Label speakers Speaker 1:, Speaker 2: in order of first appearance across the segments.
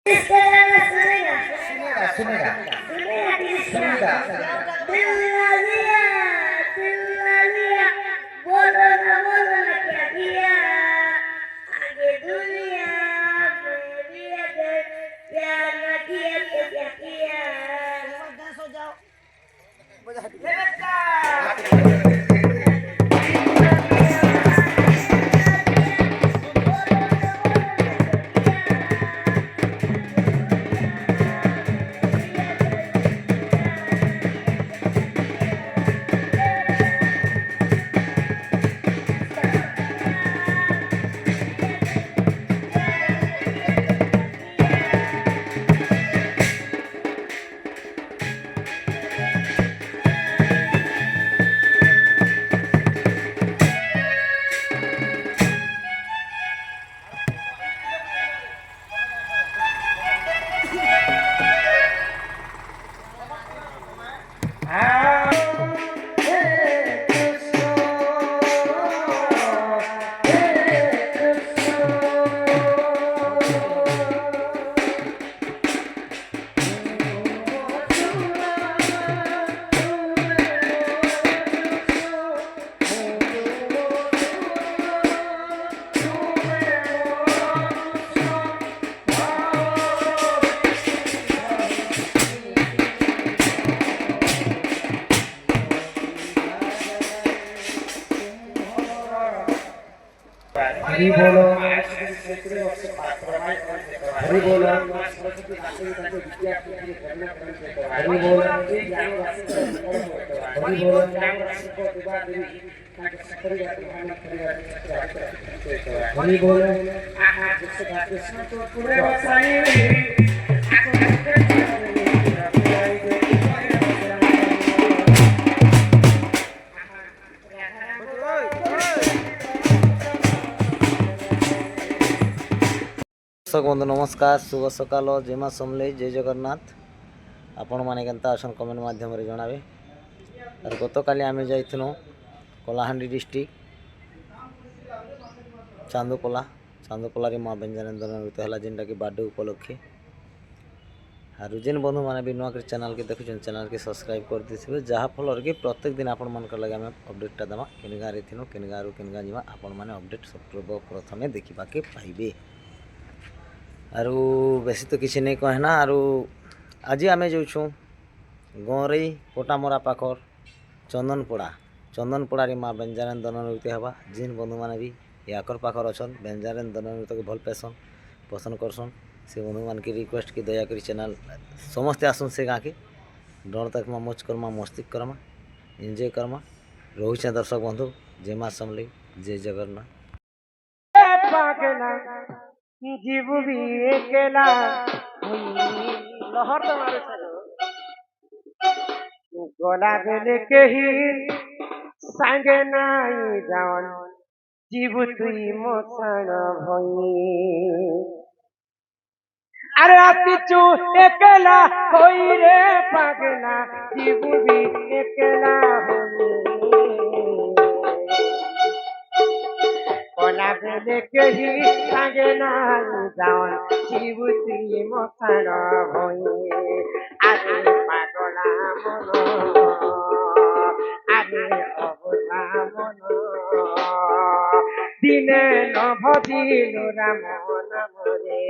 Speaker 1: सुनेगा सुनेगा
Speaker 2: सुनेगा
Speaker 1: दिल ला लिया बोलो ना क्या किया आगे दुनिया में भी अगर प्यार न किया तो क्या किया
Speaker 2: हो जाओ
Speaker 3: हरि बोलो हरि बोलो हरि बोलो हरि बोलो हरि बोलो
Speaker 4: दर्शक बंधु नमस्कार शुभ सकाल जय माँ समलेई जय जगन्नाथ आपण मैंने केन्ता असन कमेंट माध्यम जनावे और गत काली आम जाइनु कलाहांडी डिस्ट्रिक्ट चांदोपला माँ व्यंजनेन्द्र नृत्य है जेनटा कि बर्थडे उपलक्षे और जेन बंधु मैंने भी नुआ चैनल के देखुन चैनल के सब्सक्राइब कर दी जहाँफल कि प्रत्येक दिन आपण मान लगे आम अपडेटा देमा किन गाँव थी किन गाँव किन गाँ जा आपण मैंने अपडेट सर्वप्रथमे देखा पाइबे आरु बेसी तो किसी नहीं कहना आरु आज आम जाऊँ गौरई पोटामरा पाखर चंदनपड़ा माँ व्यंजनेन्द्र नृत्य हवा जिन बंधु मैंने भी याकर पाखर अच्छन व्यंजनेन्द्र नृत्य को भल पासन पसंद करसन से बंधु मान की रिक्वेस्ट की दयाकोरी चैनल समस्ते आसन से गाँव के डर तकमा मौज करमा मस्ती करमा एंजय करमा रोचे दर्शक बंधु जय माँ समलेई जय जगन्नाथ
Speaker 3: जीव भी अकेला लहर तो मारे गोला बेले के ही संगे नाई जान जीव तुई मोसन भई अरे अति चू अकेला होई रे पागला जीव भी अकेला होई कोला बेले के ही संगे नाई जान जीव तुई मोसन भई अरे पागला मनो अरे अबुझा मनो दिने न भजिलु राम नाम रे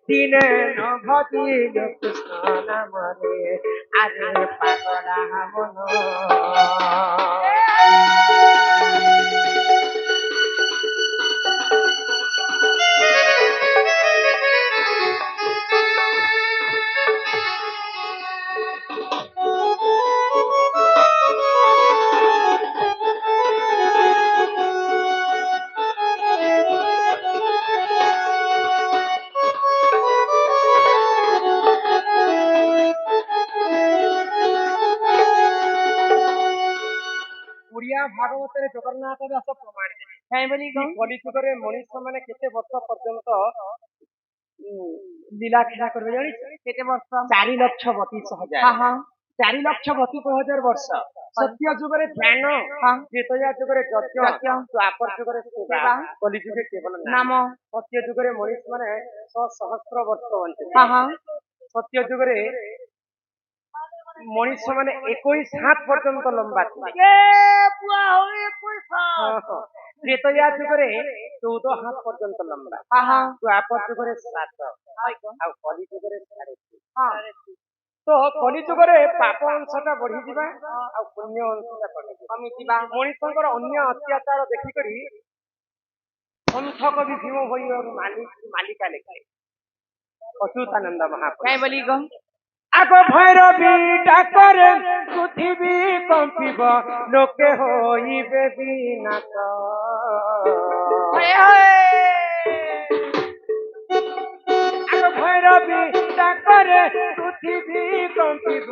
Speaker 3: दिने न भजिलु कृष्ण नाम रे अरे पागला मनो भागवत जगन्नाथ दास प्रमाणित कलिजुगे मनुष्य मैंने केते वर्ष पर्यंत लीला खेला करबे जानी केते वर्ष 4,32,000 4,32,000 ବର୍ଷ ସତ୍ୟ ଯୁଗରେ ଧ୍ୟାନ ତ୍ରେତୟା ଯୁଗରେ ଯଜ୍ଞ ଦ୍ୱାପର ଯୁଗରେ ସେବା କଲି ଯୁଗରେ କେବଳ ନାମ ସତ୍ୟ ଯୁଗରେ ମଣିଷ ମାନେ 100 ବର୍ଷ ବଞ୍ଚିଥିଲେ ସତ୍ୟ ଯୁଗରେ ମଣିଷ ମାନେ 21 ହାତ ପର୍ଯ୍ୟନ୍ତ ଲମ୍ବା ଥିଲେ ତ୍ରେତୟା ଯୁଗରେ 14 ହାତ ପର୍ଯ୍ୟନ୍ତ ଲମ୍ବା ଦ୍ୱାପର ଯୁଗରେ 7 ଆଉ କଲି ଯୁଗରେ 3.5 ତ କଲି ଯୁଗରେ ପାପ ଅଂଶଟା ବଢିଯିବା ଆଉ ପୁଣ୍ୟ ଅଂଶଟା କମିଯିବା ମଣିଷଙ୍କର ଅନ୍ୟ ଅତ୍ୟାଚାର ଦେଖିକରି ସନ୍ଥ କବି ଭୀମ ଭୋଇ ମାଲିକା ଲେଖେ ଅଚ୍ୟୁତାନନ୍ଦ ମହାପ୍ରଭୁ ଆଗ ଭୈରବୀ ଡାକରେ ପୃଥିବୀ କମ୍ପିବ ଲୋକେ ହୋଇବେ ବିନାଶ ଆଗ ଭୈରବୀ ଡାକରେ পৃথিবী কম্পিব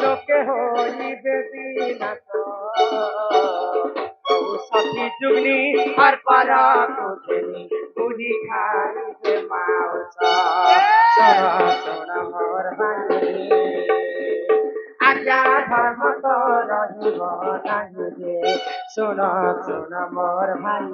Speaker 3: লোকে হইবে বিনাশ সখী যুগনি আর পারা তুঝেনি বুঝি খাইবে মাউস শোন শোন মোর ভাই আজ্ঞা ধর্ম তো রহিব নাহি যে শোন শোন মোর ভাই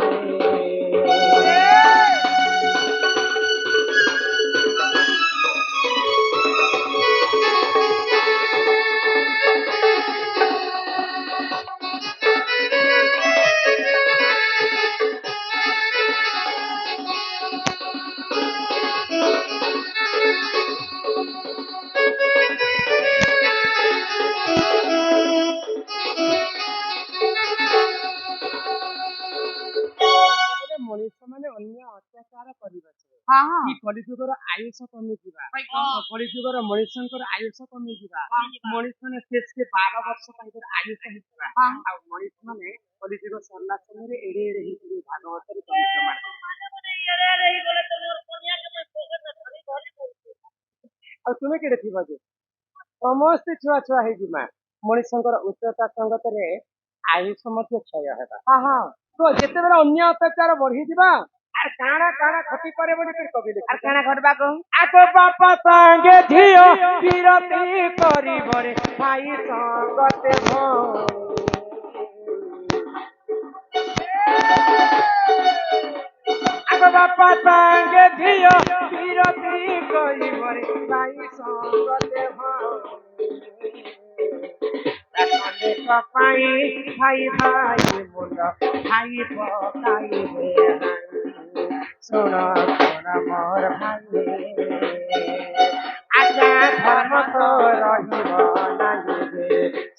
Speaker 3: ମଣିଷ ମାନେ ଅନ୍ୟ ଅତ୍ୟାଚାର କରିବଛେ କଳିଯୁଗର ଆୟୁଷ କମିଯିବା କଳିଯୁଗର ମଣିଷଙ୍କର ଆୟୁଷ କମିଯିବା ମଣିଷ ମାନେ ଶେଷକେ 12 ବର୍ଷ ତାଙ୍କର ଆୟୁଷ ହେଇଯିବା ଆଉ ମଣିଷ ମାନେ କଳିଯୁଗ ସରିଲା ସମୟରେ ଏଡେ ଏଡେ ହେଇଯିବେ ଭାଗବତରେ ପରିକ୍ରମା ଆଉ ତୁମେ କେଡେ ଥିବ ଯେ ସମସ୍ତେ ଛୁଆ ଛୁଆ ହେଇଯିବା ମଣିଷଙ୍କର ଉଚ୍ଚତା ସଙ୍ଗତରେ ଆୟୁଷ ମଧ୍ୟ କ୍ଷୟ ହେବା ତ ଯେତେବେଳେ ଅନ୍ୟ ଅତ୍ୟାଚାର ବଢିଯିବା আর কাଣା কাଣା ক্ষতি করে বলি কবি লেখে আর কাଣା ঘটবা কো আগ বাপা সাঙ্গে ঝিও বিরতি করিবরে ভাই সঙ্গতে আগ বাপা সাঙ্গে ঝিও বিরতি করিবরে ভাই সঙ্গতে পাই ভাই ভাই মুন্ড ভাই পকাই হে শোন শোন মোর ভাই আজ্ঞা ধর্ম তো রহিব নাহি রে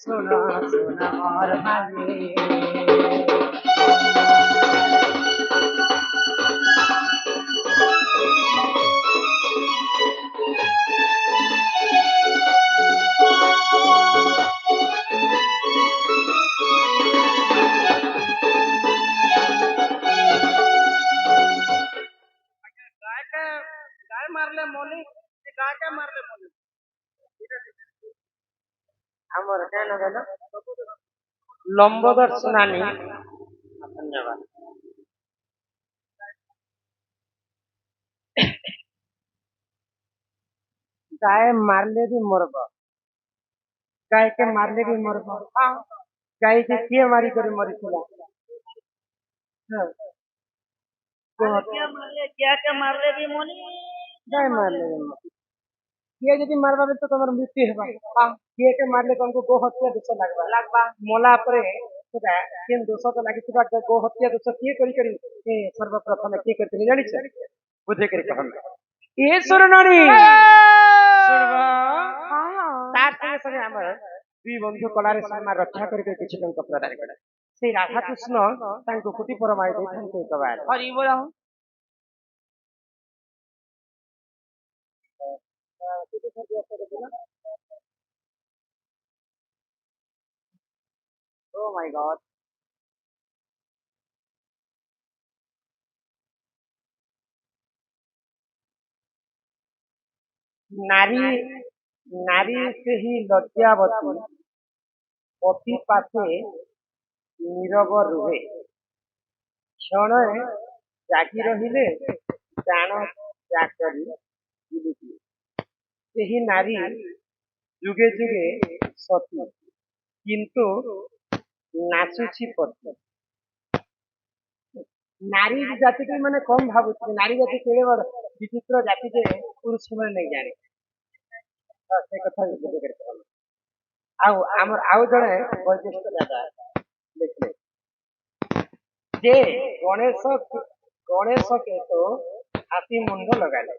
Speaker 3: শোন শোন মোর ভাই ଆମର କାଣ କହିଲ ଲମ୍ବୋଦର ଶୁଣାନି ଧନ୍ୟବାଦ गाय मारले भी मरब गाय के मारले भी मरब गाय के किए मारी कर मरी गाय मारले किए यदि मारबा तो तुम मृत्यु हेबा किए के मारले तुमको गो हत्या दोष लागबा मोला परे सेटा केन दोष तो लागिथिबा गो हत्या दोष किए करी सर्वप्रथम किए करते जानि छ बुझे करी कहन ए सुरनानी सुनबा तार संगे संगे हमर दुई बंधु कलारे सीमा रक्षा करके किछि टंक प्रदान करे से राधा कृष्ण तांको कुटी परमाय दैथन ते कबार हरि बोल Oh my God. नारी नारी से ही लज्जावती पति पासे नीरव रुहे क्षण जागी रहिले प्राण त्याग करी से ही नारी जुगे जुगे ସତୀ କିନ୍ତୁ ନାଚୁଛି ପତି। ନାରୀ ଜାତିକି ମାନେ କମ ଭାବୁଛି, ନାରୀ ଜାତି କେଡ଼େ ବଡ ବିଚିତ୍ର ଜାତି ଯେ ପୁରୁଷ ମାନେ ନେଇ ଜାଣେ। ତ ସେ କଥା ବୁଝିକରି କହିଲେ। ଆଉ ଆମର ଆଉ ଜଣେ ବୈଶିଷ୍ଟ୍ୟ ଦାଦା ଦେଖିଲେ ଯେ ଗଣେଶ କେତୁ ହାତୀ ମୁଣ୍ଡ ଲଗାଇଲେ,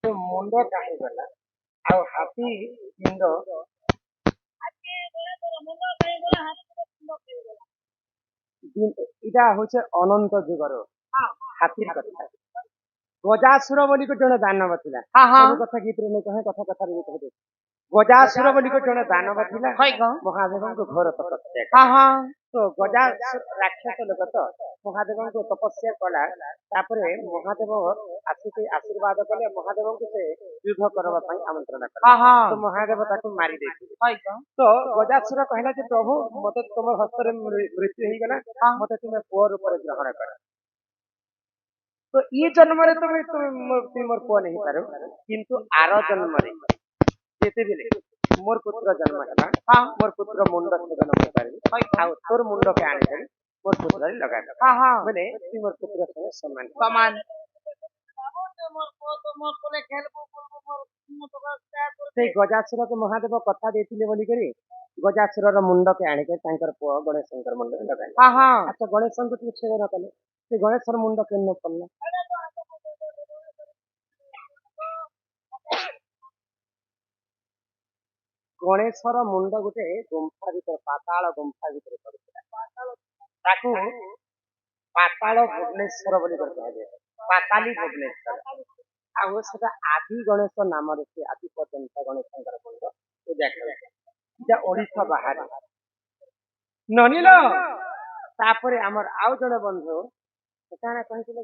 Speaker 3: ତ ମୁଣ୍ଡ କାହିଁ ଗଲା ଆଉ ହାତୀ ମୁଣ୍ଡ ଇଟା ହଉଛି ଅନନ୍ତ ଯୁଗର ହାତୀର କଥା। ଗଜାସୁର ବୋଲି ଜଣେ ଦାନବ ଥିଲା। ସବୁ କଥା ଗୀତରେ ନେଇ କହେ, କଥା କଥାରେ ବି କହେ। ଗଜାସୁର ବୋଲି ଜଣେ ଦାନବ ଥିଲା, ମହାଦେବଙ୍କୁ ଘୋର ତପସ୍ୟା କଲା। ତ ଗଜା ରାକ୍ଷସ ଲୋକ ତ ମହାଦେବଙ୍କୁ ତପସ୍ୟା କଲା। ତାପରେ ମହାଦେବ ଆସିକି ଆଶୀର୍ବାଦ କଲେ, ମହାଦେବଙ୍କୁ ସେ ଯୁଦ୍ଧ କରିବା ପାଇଁ ଆମନ୍ତ୍ରଣ କଲେ। ତ ମହାଦେବ ତାକୁ ମାରି ଦେଇଥିଲେ। ତ ଗଜାସୁର କହିଲା ଯେ ପ୍ରଭୁ ମତେ ତମ ହସ୍ତରେ ମୃତ୍ୟୁ ହେଇଗଲା, ମତେ ତୁମେ ପୁଅ ରୂପରେ ଗ୍ରହଣ କର। ତ ଇ ଜନ୍ମରେ ତୁମେ ମୋର ପୁଅ ନେଇ ପାର, କିନ୍ତୁ ଆର ଜନ୍ମରେ ଯେତେବେଳେ ମୋର ପୁତ୍ର ଜନ୍ମ ହେଲା, ମୋର ପୁତ୍ର ମୁଣ୍ଡ ଛେଦନ କରିପାରିବି, ଆଉ ତୋର ମୁଣ୍ଡକେ ଆଣିକରି ମୋର ପୁତ୍ରରେ ଲଗାଇଦେବ, ବୋଲେ ତୁଇ ମୋର ପୁତ୍ର ସଙ୍ଗେ ସମାନ। ସେଇ ଗଜାସୁରକୁ ମହାଦେବ କଥା ଦେଇଥିଲେ ବୋଲିକରି ଗଜାସୁରର ମୁଣ୍ଡକେ ଆଣିକି ତାଙ୍କର ପୁଅ ଗଣେଶଙ୍କର ମୁଣ୍ଡରେ ଲଗାଇଲେ। ଆଚ୍ଛା, ଗଣେଶଙ୍କୁ ଟିକେ ଛେଦନ କଲେ, ସେ ଗଣେଶର ମୁଣ୍ଡ କେମିତି ପଡିଲା? ଗଣେଶର ମୁଣ୍ଡ ଗୋଟେ ଗୁମ୍ଫା ଭିତରେ, ପାତାଳ ଗୁମ୍ଫା ଭିତରେ ପଡିଥିଲା। ତାକୁ ପାତାଳ ଭୁବନେଶ୍ୱର ବୋଲି କୁହାଯାଏ, ପାତାଳି ଭୁବନେଶ୍ୱର। ଆଉ ସେଟା ଆଦି ଗଣେଶ ନାମରେ ସେ ଆଦି ପର୍ଯ୍ୟନ୍ତ ଗଣେଶଙ୍କର ମୁଣ୍ଡ ପୂଜା କରେ। ଏଟା ଓଡିଶା ବାହାରେ ନନିଲ। ତାପରେ ଆମର ଆଉ ଜଣେ ବନ୍ଧୁ କାଣା କହିଥିଲେ